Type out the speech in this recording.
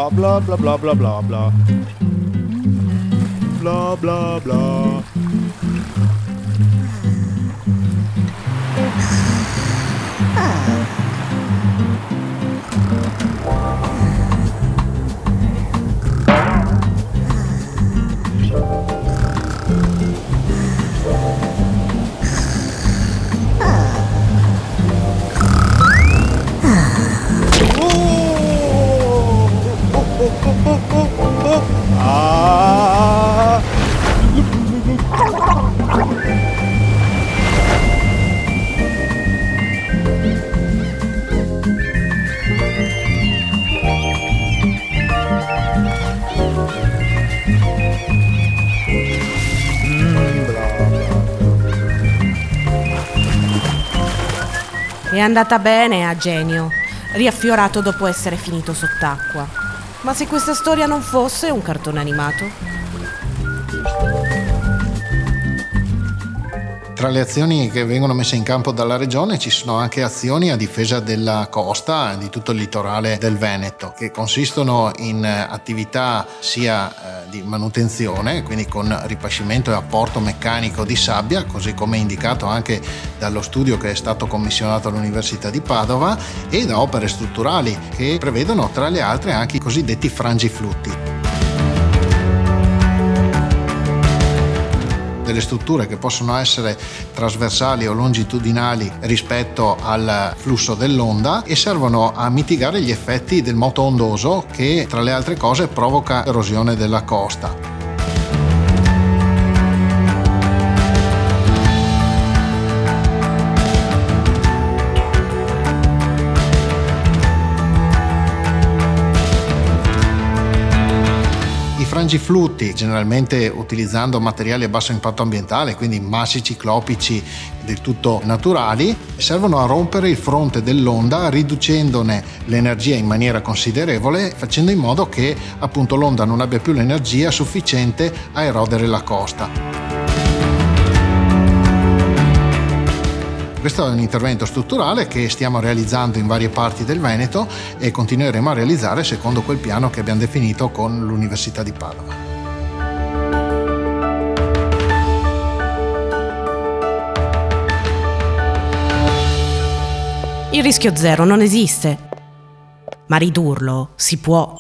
bla bla bla bla bla bla bla bla bla bla. Ah! Bla bla. È andata bene a Genio, riaffiorato dopo essere finito sott'acqua. Ma se questa storia non fosse un cartone animato? Tra le azioni che vengono messe in campo dalla Regione ci sono anche azioni a difesa della costa, di tutto il litorale del Veneto, che consistono in attività sia di manutenzione, quindi con ripascimento e apporto meccanico di sabbia, così come indicato anche dallo studio che è stato commissionato all'Università di Padova, e da opere strutturali che prevedono tra le altre anche i cosiddetti frangiflutti. Delle strutture che possono essere trasversali o longitudinali rispetto al flusso dell'onda e servono a mitigare gli effetti del moto ondoso che, tra le altre cose, provoca erosione della costa. I frangiflutti, generalmente utilizzando materiali a basso impatto ambientale, quindi massi ciclopici del tutto naturali, servono a rompere il fronte dell'onda riducendone l'energia in maniera considerevole, facendo in modo che appunto l'onda non abbia più l'energia sufficiente a erodere la costa. Questo è un intervento strutturale che stiamo realizzando in varie parti del Veneto e continueremo a realizzare secondo quel piano che abbiamo definito con l'Università di Padova. Il rischio zero non esiste, ma ridurlo si può.